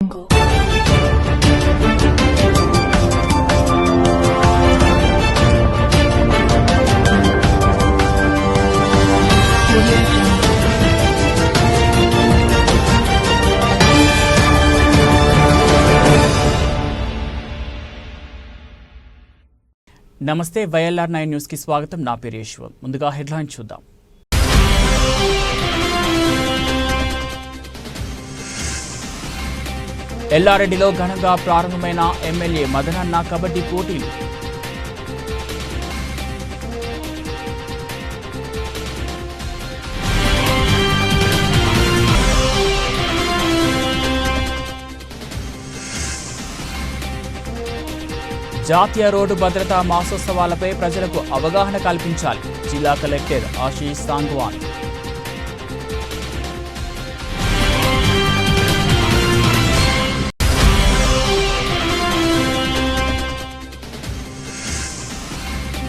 నమస్తే YLR 9 news కి స్వాగతం. నా పేరు యశ్వంత్. ముందుగా హెడ్లైన్స్ చూద్దాం. ఎల్లారెడ్డిలో ఘనంగా ప్రారంభమైన ఎమ్మెల్యే మదనన్న కబడ్డీ పోటీలు. జాతీయ రోడ్డు భద్రతా మాసోత్సవాలపై ప్రజలకు అవగాహన కల్పించాలి. జిల్లా కలెక్టర్ ఆశీష్ సాంగ్వాన్.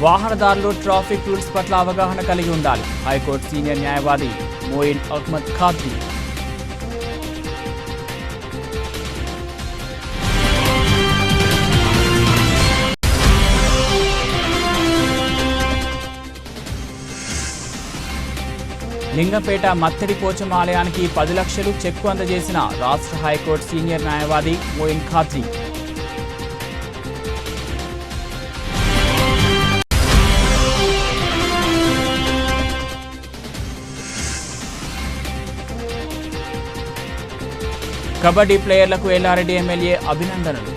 వాహనదారులు ట్రాఫిక్ రూల్స్ పట్ల అవగాహన కలిగి ఉండాలి. హైకోర్టు సీనియర్ న్యాయవాది మోయిన్ అహ్మద్ ఖాద్రీ. లింగంపేట మత్తడి పోచమ్మ ఆలయానికి 10 లక్షలు చెక్కు అందజేసిన రాష్ట్ర హైకోర్టు సీనియర్ న్యాయవాది మోయిన్ ఖాద్రీ. కబడ్డీ ప్లేయర్లకు ఎల్లారెడ్డి ఎమ్మెల్యే అభినందనలు.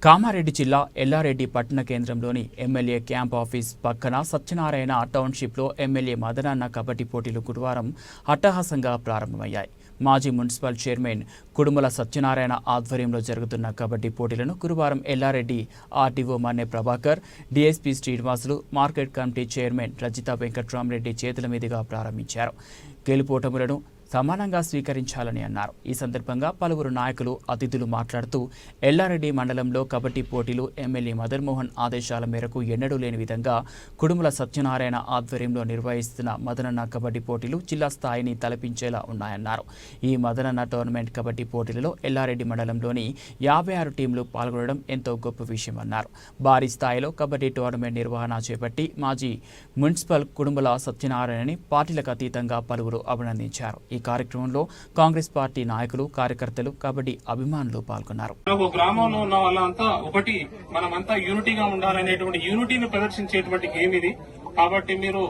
కామారెడ్డి జిల్లా ఎల్లారెడ్డి పట్టణ కేంద్రంలోని ఎమ్మెల్యే క్యాంప్ ఆఫీస్ పక్కన సత్యనారాయణ టౌన్షిప్లో ఎమ్మెల్యే మదనన్న కబడ్డీ పోటీలు గురువారం అట్టహాసంగా ప్రారంభమయ్యాయి. మాజీ మున్సిపల్ చైర్మన్ కుడుముల సత్యనారాయణ ఆధ్వర్యంలో జరుగుతున్న కబడ్డీ పోటీలను గురువారం Yellareddy RDO Manne Prabhakar, DSP Srinivasulu, market committee chairman Rajitha Venkatramareddy చేతుల మీదుగా ప్రారంభించారు. గెలుపోటములను సమానంగా స్వీకరించాలని అన్నారు. ఈ సందర్భంగా పలువురు నాయకులు, అతిథులు మాట్లాడుతూ ఎల్లారెడ్డి మండలంలో కబడ్డీ పోటీలు ఎమ్మెల్యే మదన్ మోహన్ ఆదేశాల మేరకు ఎన్నడూ లేని విధంగా కుడుముల సత్యనారాయణ ఆధ్వర్యంలో నిర్వహిస్తున్న మదనన్న కబడ్డీ పోటీలు జిల్లా స్థాయిని తలపించేలా ఉన్నాయన్నారు. ఈ మదనన్న టోర్నమెంట్ కబడ్డీ పోటీలలో ఎల్లారెడ్డి మండలంలోని 56 టీంలు పాల్గొనడం ఎంతో గొప్ప విషయమన్నారు. భారీ స్థాయిలో కబడ్డీ టోర్నమెంట్ నిర్వహణ చేపట్టి మాజీ మున్సిపల్ కుడుముల సత్యనారాయణని పార్టీలకు అతీతంగా పలువురు అభినందించారు. ఈ కార్యక్రమంలో కాంగ్రెస్ పార్టీ నాయకులు, కార్యకర్తలు, కబడ్డీ అభిమానులు పాల్గొన్నారు. గ్రామంలో ఉన్న వాళ్ళంతా ఒకటి, మనమంతా యూనిటీగా ఉండాలనేటువంటి యూనిటీని ప్రదర్శించేటువంటి గేమ్ ఇది. కాబట్టి మీరు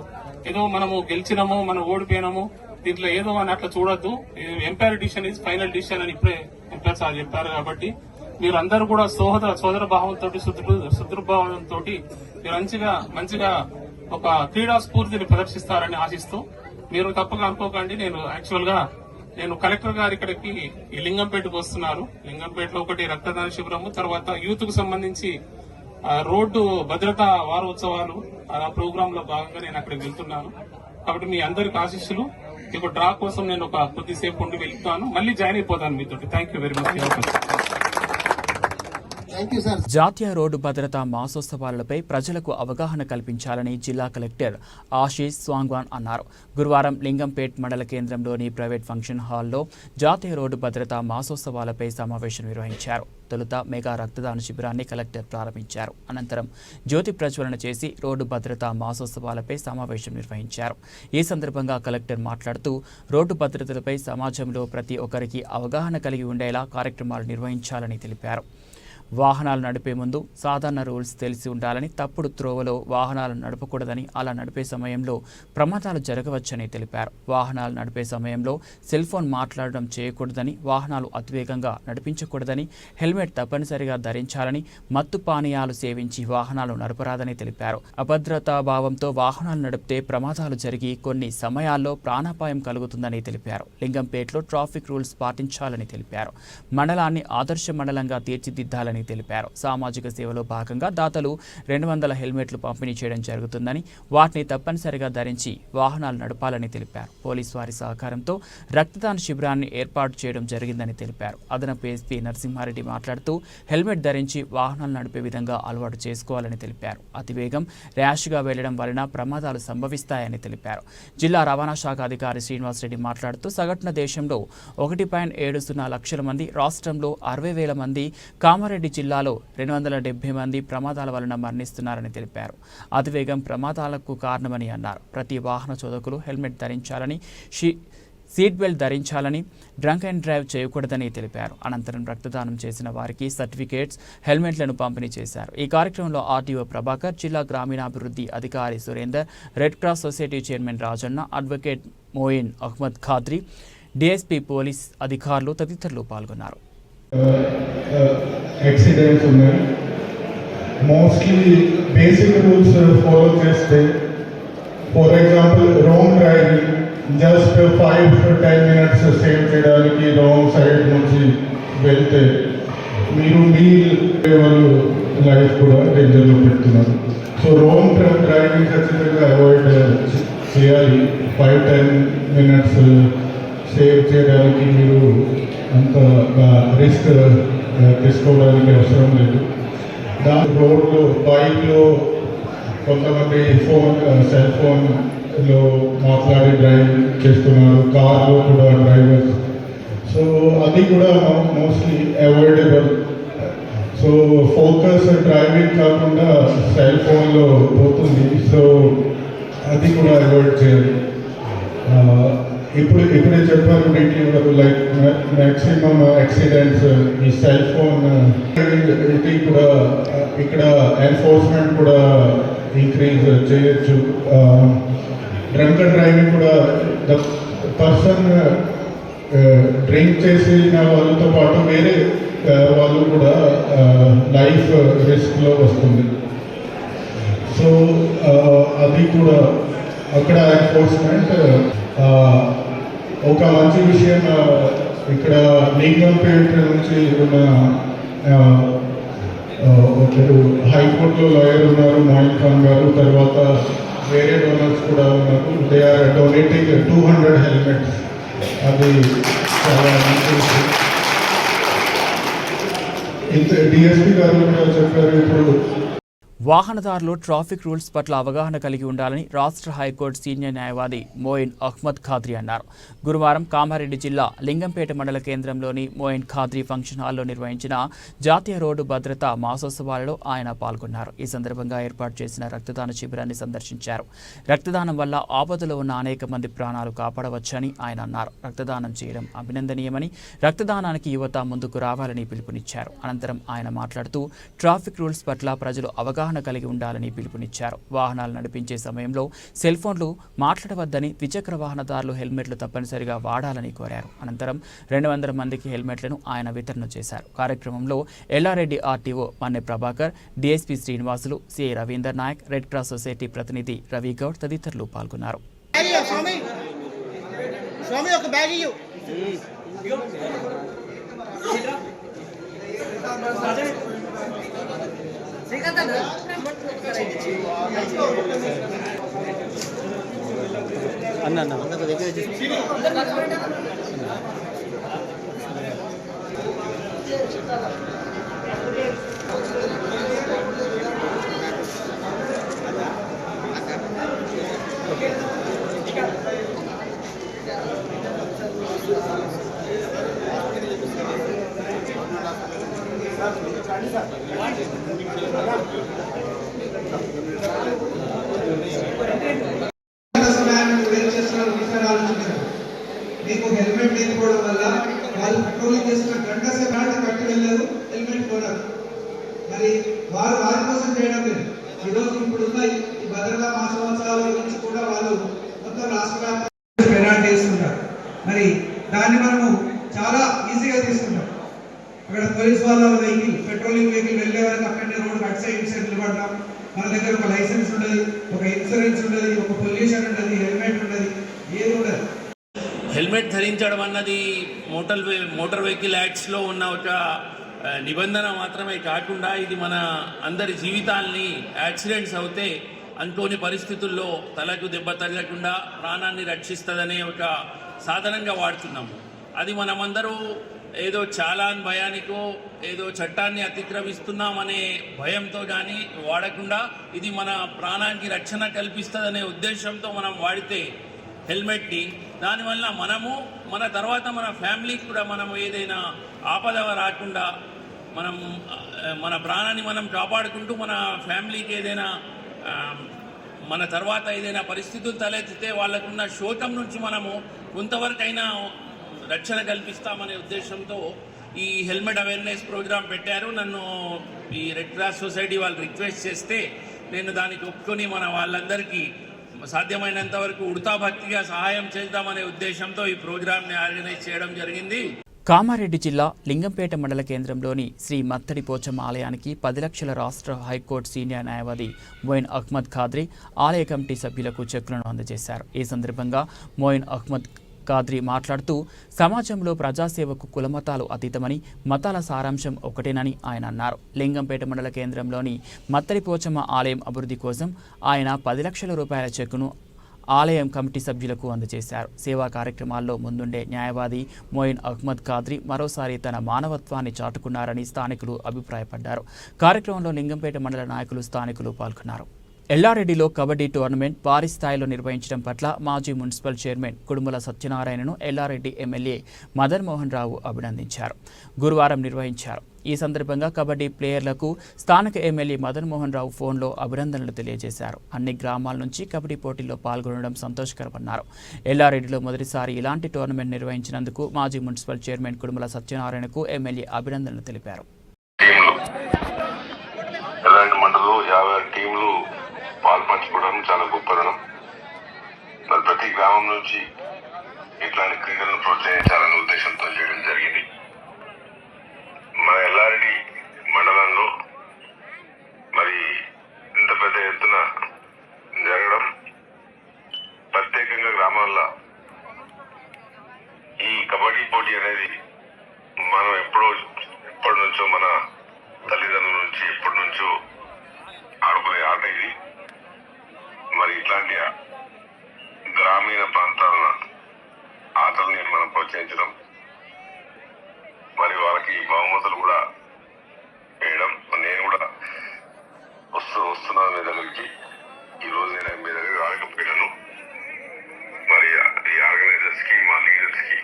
ఏదో మనము గెలిచినాము, మనం ఓడిపోయినాము, దీంట్లో ఏదో అని అట్లా చూడొద్దు. Umpire decision is final decision అని ఇప్పుడే ఎంపైర్ సార్ చెప్పారు. కాబట్టి మీరు అందరూ కూడా సోదర భావంతో, సుదృఢభావంతో మీరు మంచిగా ఒక క్రీడా స్ఫూర్తిని ప్రదర్శిస్తారని ఆశిస్తూ, మీరు తప్పగా అనుకోకండి. నేను కలెక్టర్ గారు ఇక్కడికి ఈ లింగంపేటకు వస్తున్నారు. లింగంపేటలో ఒకటి రక్తదాన శిబిరము, తర్వాత యూత్ కు సంబంధించి రోడ్డు భద్రతా వారోత్సవాలు ఆ ప్రోగ్రామ్ లో భాగంగా నేను అక్కడికి వెళ్తున్నాను. కాబట్టి మీ అందరికి ఆశీస్సులు. ఇప్పుడు డ్రా కోసం నేను ఒక కొద్దిసేపు ఉండి వెళ్తాను, మళ్ళీ జాయిన్ అయిపోతాను మీతో. Thank you very much. జాతీయ రోడ్డు భద్రతా మాసోత్సవాలపై ప్రజలకు అవగాహన కల్పించాలని జిల్లా కలెక్టర్ ఆశీష్ సాంగ్వాన్ అన్నారు. గురువారం లింగంపేట్ మండల కేంద్రంలోని ప్రైవేట్ ఫంక్షన్ హాల్లో జాతీయ రోడ్డు భద్రతా మాసోత్సవాలపై సమావేశం నిర్వహించారు. తొలుత మెగా రక్తదాన శిబిరాన్ని కలెక్టర్ ప్రారంభించారు. అనంతరం జ్యోతి ప్రజ్వలన చేసి రోడ్డు భద్రతా మాసోత్సవాలపై సమావేశం నిర్వహించారు. ఈ సందర్భంగా కలెక్టర్ మాట్లాడుతూ రోడ్డు భద్రతలపై సమాజంలో ప్రతి ఒక్కరికి అవగాహన కలిగి ఉండేలా కార్యక్రమాలు నిర్వహించాలని తెలిపారు. వాహనాలు నడిపే ముందు సాధారణ రూల్స్ తెలిసి ఉండాలని, తప్పుడు త్రోవలో వాహనాలు నడపకూడదని, అలా నడిపే సమయంలో ప్రమాదాలు జరగవచ్చని తెలిపారు. వాహనాలు నడిపే సమయంలో సెల్ ఫోన్ మాట్లాడడం చేయకూడదని, వాహనాలు అతివేగంగా నడిపించకూడదని, హెల్మెట్ తప్పనిసరిగా ధరించాలని, మత్తు పానీయాలు సేవించి వాహనాలు నడపరాదని తెలిపారు. అభద్రతా భావంతో వాహనాలు నడిపితే ప్రమాదాలు జరిగి కొన్ని సమయాల్లో ప్రాణాపాయం కలుగుతుందని తెలిపారు. లింగంపేటలో ట్రాఫిక్ రూల్స్ పాటించాలని తెలిపారు. మండలాన్ని ఆదర్శ మండలంగా తీర్చిదిద్దాలని చేయాలని తెలిపారు. సామాజిక సేవలో భాగంగా దాతలు 200 హెల్మెట్లు పంపిణీ చేయడం జరుగుతుందని, వాటిని తప్పనిసరిగా ధరించి వాహనాలు నడపాలని తెలిపారు. పోలీసు వారి సహకారంతో రక్తదాన శిబిరాన్ని ఏర్పాటు చేయడం జరిగిందని తెలిపారు. అదనపు ఎస్పీ నరసింహారెడ్డి మాట్లాడుతూ హెల్మెట్ ధరించి వాహనాలు నడిపే విధంగా అలవాటు చేసుకోవాలని తెలిపారు. అతివేగం, ర్యాష్గా వెళ్లడం వలన ప్రమాదాలు సంభవిస్తాయని తెలిపారు. జిల్లా రవాణా శాఖ అధికారి శ్రీనివాసరెడ్డి మాట్లాడుతూ సగటున దేశంలో 1.70 లక్షల మంది, రాష్ట్రంలో 60,000 మంది, కామారెడ్డి జిల్లాలో 270 మంది ప్రమాదాల వలన మరణిస్తున్నారని తెలిపారు. అతివేగం ప్రమాదాలకు కారణమని అన్నారు. ప్రతి వాహన చోదకులు హెల్మెట్ ధరించాలని, సీట్ బెల్ట్ ధరించాలని, డ్రంక్ అండ్ డ్రైవ్ చేయకూడదని తెలిపారు. అనంతరం రక్తదానం చేసిన వారికి సర్టిఫికేట్స్, హెల్మెట్లను పంపిణీ చేశారు. ఈ కార్యక్రమంలో ఆర్టీఓ ప్రభాకర్, జిల్లా గ్రామీణాభివృద్ధి అధికారి Surender, red cross society chairman Rajanna, advocate Moin Ahmed Khadri, DSP police అధికారులు తదితరులు పాల్గొన్నారు. యాక్సిడెంట్స్ ఉన్నాయి. మోస్ట్లీ బేసిక్ రూల్స్ ఫాలో చేస్తే, for example wrong driving, just 5-10 minutes save చేయడానికి రాంగ్ సైడ్ నుంచి వెళ్తే మీరు మీ లైఫ్ కూడా డేంజర్లో పెడుతున్నారు. సో రాంగ్ డ్రైవింగ్ ఖచ్చితంగా అవాయిడ్ చేయాలి. 5-10 మినిట్స్ సేవ్ చేయడానికి మీరు అంత రిస్క్ తీసుకోవడానికి అవసరం లేదు. దాని రోడ్లో, బైక్లో కొంతమంది సెల్ ఫోన్లో మాట్లాడి డ్రైవ్ చేస్తున్నారు, కార్లో కూడా డ్రైవర్స్. సో అది కూడా mostly avoidable. So focus driving కాకుండా సెల్ ఫోన్లో పోతుంది. సో అది కూడా అవాయిడ్ చేయాలి. ఇప్పుడే చెప్పారు డీటెయిల్, లైక్ మ్యాక్సిమం యాక్సిడెంట్స్ ఈ సెల్ ఫోన్ ఇది కూడా ఇక్కడ ఎన్ఫోర్స్మెంట్ కూడా ఇంక్రీజ్ చేయొచ్చు. డ్రంక్ అండ్ డ్రైవింగ్ కూడా ద పర్సన్ డ్రింక్ చేసిన వాళ్ళతో పాటు వేరే వాళ్ళు కూడా లైఫ్ రిస్క్లో వస్తుంది. సో అది కూడా అక్కడ ఎన్ఫోర్స్మెంట్. ఒక మంచి విషయం, ఇక్కడ లింగంపేట నుంచి ఉన్న ఒకరు హైకోర్టులో లాయర్ ఉన్నారు, మోయిన్ ఖాన్ గారు, తర్వాత వేరే డోనర్స్ కూడా ఉన్నారు. They are donating 200 helmets. అది చాలా మంచి విషయం. ఇంత డిఎస్పీ గారు కూడా చెప్పారు. ఇప్పుడు వాహనదారులు ట్రాఫిక్ రూల్స్ పట్ల అవగాహన కలిగి ఉండాలని రాష్ట్ర హైకోర్టు సీనియర్ న్యాయవాది మోయిన్ అహ్మద్ ఖాద్రీ అన్నారు. గురువారం కామారెడ్డి జిల్లా లింగంపేట మండల కేంద్రంలోని మోయిన్ ఖాద్రీ ఫంక్షన్ హాల్లో నిర్వహించిన జాతీయ రోడ్డు భద్రతా మాసోత్సవాలలో ఆయన పాల్గొన్నారు. ఈ సందర్భంగా ఏర్పాటు చేసిన రక్తదాన శిబిరాన్ని సందర్శించారు. రక్తదానం వల్ల ఆపదలో ఉన్న అనేక మంది ప్రాణాలు కాపాడవచ్చని ఆయన అన్నారు. రక్తదానం చేయడం అభినందనీయమని, రక్తదానానికి యువత ముందుకు రావాలని పిలుపునిచ్చారు. అనంతరం ఆయన మాట్లాడుతూ ట్రాఫిక్ రూల్స్ పట్ల ప్రజలు అవగాహన కలిగి ఉండాలని పిలుపునిచ్చారు. వాహనాలు నడిపించే సమయంలో సెల్ ఫోన్లు మాట్లాడవద్దని, ద్విచక్ర వాహనదారులు హెల్మెట్లు తప్పనిసరిగా వాడాలని కోరారు. అనంతరం 200 మందికి హెల్మెట్లను ఆయన వితరణ చేశారు. కార్యక్రమంలో Yellareddy RTO Manne Prabhakar, DSP Srinivasulu, CI Ravinder Naik, red cross society ప్రతినిధి రవి గౌడ్ తదితరులు పాల్గొన్నారు. అన్న మీకు హెల్మెట్ లేకపోవడం వల్ల వాళ్ళు పెట్రోలింగ్ చేస్తున్న గంట సేపు కట్టి వెళ్ళారు, హెల్మెట్ కొన్నారు. మరి వారి కోసం చేయడం లేదు. ఈరోజు ఇప్పుడున్న ఈ భద్రతా మాసోత్సవాల గురించి కూడా వాళ్ళు మొత్తం రాష్ట్ర వ్యాప్తంగా పెనాల్టీ వేస్తుంటారు. మరి దాన్ని మనము చాలా ఈజీగా తీసుకుంటాం. అక్కడ పోలీస్ వాళ్ళ వెహికల్, పెట్రోలింగ్ వెహికల్ వెళ్ళే వరకు అక్కడనే రోడ్డు అటు సైడ్ ఇటు సైడ్ నిలబడ్డాం. మన దగ్గర ఒక లైసెన్స్ ఉండదు, ఒక ఇన్సూరెన్స్ ఉండదు, ఒక పొల్యూషన్ ఉండదు, హెల్మెట్ ఉండదు, ఏది ఉండదు. హెల్మెట్ ధరించడం అన్నది మోటార్ వెహికల్ యాక్ట్స్లో ఉన్న ఒక నిబంధన మాత్రమే కాకుండా ఇది మన అందరి జీవితాల్ని యాక్సిడెంట్స్ అవుతే అనుకోని పరిస్థితుల్లో తలకు దెబ్బ తగలకుండా ప్రాణాన్ని రక్షిస్తుందనే ఒక సాధనంగా వాడుతున్నాము. అది మనమందరూ ఏదో చాలాన్ భయానికో ఏదో చట్టాన్ని అతిక్రమిస్తున్నామనే భయంతో కానీ వాడకుండా ఇది మన ప్రాణానికి రక్షణ కల్పిస్తుందనే ఉద్దేశంతో మనం వాడితే హెల్మెట్ని, దానివల్ల మనము మన తర్వాత మన ఫ్యామిలీకి కూడా మనం ఏదైనా ఆపద రాకుండా మనం మన ప్రాణాన్ని మనం కాపాడుకుంటూ మన ఫ్యామిలీకి ఏదైనా మన తర్వాత ఏదైనా పరిస్థితులు తలెత్తితే వాళ్ళకున్న శోకం నుంచి మనము కొంతవరకైనా రక్షణ కల్పిస్తామనే ఉద్దేశంతో ఈ హెల్మెట్ అవేర్నెస్ ప్రోగ్రాం పెట్టారు. నన్ను ఈ రెడ్ క్రాస్ సొసైటీ వాళ్ళు రిక్వెస్ట్ చేస్తే నేను దానికి ఒప్పుకొని మన వాళ్ళందరికీ సాధ్యమైనంత వరకు ఉడతాభక్తిగా సహాయం చేద్దామనే ఉద్దేశంతో ఈ ప్రోగ్రాంని ఆర్గనైజ్ చేయడం జరిగింది. కామారెడ్డి జిల్లా లింగంపేట మండల కేంద్రంలోని శ్రీ మత్తడి పోచమ్మ ఆలయానికి 10 లక్షల రాష్ట్ర హైకోర్టు సీనియర్ న్యాయవాది మోయిన్ అహ్మద్ ఖాద్రీ ఆలయ కమిటీ సభ్యులకు చెక్కులను అందజేశారు. ఈ సందర్భంగా మోయిన్ అహ్మద్ ఖాద్రీ మాట్లాడుతూ సమాజంలో ప్రజాసేవకు కులమతాలు అతీతమని, మతాల సారాంశం ఒకటేనని ఆయన అన్నారు. లింగంపేట మండల కేంద్రంలోని మత్తడి పోచమ్మ ఆలయం అభివృద్ధి కోసం ఆయన 10 లక్షల రూపాయల చెక్కును ఆలయం కమిటీ సభ్యులకు అందజేశారు. సేవా కార్యక్రమాల్లో ముందుండే న్యాయవాది మోయిన్ అహ్మద్ ఖాద్రీ మరోసారి తన మానవత్వాన్ని చాటుకున్నారని స్థానికులు అభిప్రాయపడ్డారు. కార్యక్రమంలో లింగంపేట మండల నాయకులు, స్థానికులు పాల్గొన్నారు. ఎల్లారెడ్డిలో కబడ్డీ టోర్నమెంట్ భారీ స్థాయిలో నిర్వహించడం పట్ల మాజీ మున్సిపల్ చైర్మన్ కుడుముల సత్యనారాయణను ఎల్లారెడ్డి ఎమ్మెల్యే మదన్ మోహన్ రావు అభినందించారు. గురువారం నిర్వహించారు. ఈ సందర్భంగా కబడ్డీ ప్లేయర్లకు స్థానిక ఎమ్మెల్యే మదన్ మోహన్ రావు ఫోన్లో అభినందనలు తెలియజేశారు. అన్ని గ్రామాల నుంచి కబడ్డీ పోటీల్లో పాల్గొనడం సంతోషకరమన్నారు. ఎల్లారెడ్డిలో మొదటిసారి ఇలాంటి టోర్నమెంట్ నిర్వహించినందుకు మాజీ మున్సిపల్ చైర్మన్ కుడుముల సత్యనారాయణకు ఎమ్మెల్యే అభినందనలు తెలిపారు. పాల్పంచుకోవడం చాలా గొప్పదనం. మరి ప్రతి గ్రామం నుంచి ఇట్లాంటి క్రీడలను ప్రోత్సహించాలనే ఉద్దేశంతో చేయడం జరిగింది. మన ఎల్లారెడ్డి మండలంలో మరి ఇంత పెద్ద ఎత్తున జరగడం, ప్రత్యేకంగా గ్రామాల్లో ఈ కబడ్డీ పోటీ అనేది మనం ఎప్పటి నుంచో మన తల్లిదండ్రుల నుంచి ఎప్పటి నుంచో ఆడుకునే ఆట ఇది. మరి ఇట్లాంటి గ్రామీణ ప్రాంతాల ఆటల్ని మనం ప్రోత్సహించడం, మరి వాళ్ళకి బహుమతులు కూడా వేయడం. నేను కూడా వస్తున్నాను మీ దగ్గరికి. ఈరోజు నేను మీ దగ్గర రాకపోయాను. మరి ఈ ఆర్గనైజర్స్ కి, మా లీడర్స్ కి,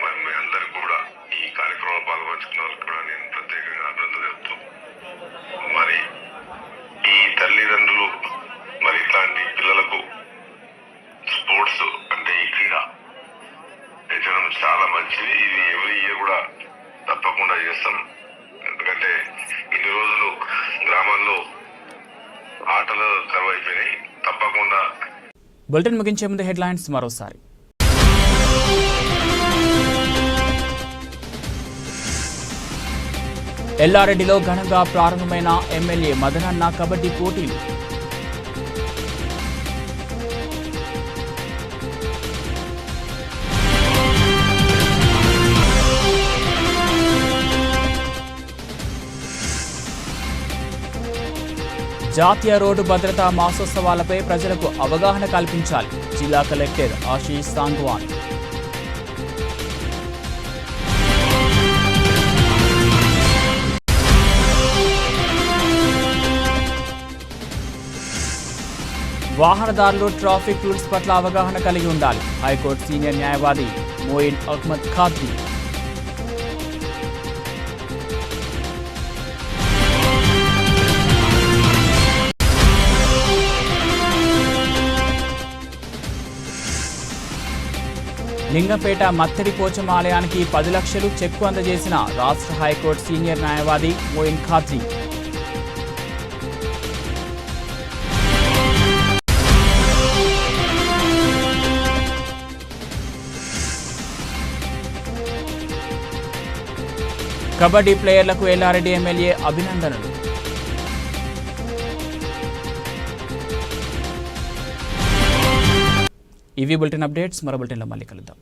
మరి మీ అందరికి కూడా ఈ కార్యక్రమంలో పాల్పంచుకున్న వాళ్ళకి కూడా నేను ప్రత్యేకంగా అభినందన చెప్తూ, మరి ఈ తల్లిదండ్రులు మరి ఇట్లాంటి పిల్లలకు స్పోర్ట్స్ అంటే ఈ క్రీడ పెంచడం చాలా మంచిది. ఇది ఎవ్రీ ఇయర్ కూడా తప్పకుండా చేస్తాం. ఎందుకంటే ఇన్ని రోజులు గ్రామాల్లో ఆటలు కరువైపోయినాయి. తప్పకుండా. బులెటిన్ ముగించే ముందు హెడ్లైన్స్ మరోసారి. ఎల్లారెడ్డిలో ఘనంగా ప్రారంభమైన ఎమ్మెల్యే మదనన్న కబడ్డీ పోటీలు. జాతీయ రోడ్డు భద్రతా మాసోత్సవాలపై ప్రజలకు అవగాహన కల్పించాలి. జిల్లా కలెక్టర్ ఆశీష్ సాంగ్వాన్. వాహనదారులు ట్రాఫిక్ రూల్స్ పట్ల అవగాహన కలిగి ఉండాలి. హైకోర్టు సీనియర్ న్యాయవాది మోయిన్ అహ్మద్ ఖాద్రీ. లింగంపేట మత్తడి పోచమ్మ ఆలయానికి 10 లక్షలు చెక్కు అందజేసిన రాష్ట్ర హైకోర్టు సీనియర్ న్యాయవాది మోయిన్ ఖాద్రీ. కబడ్డీ ప్లేయర్లకు ఎల్లారెడ్డి ఎమ్మెల్యే అభినందనలు. ఇవి బులెటిన్ అప్డేట్స్. మరో బులెటిన్లో మళ్ళీ కలుద్దాం.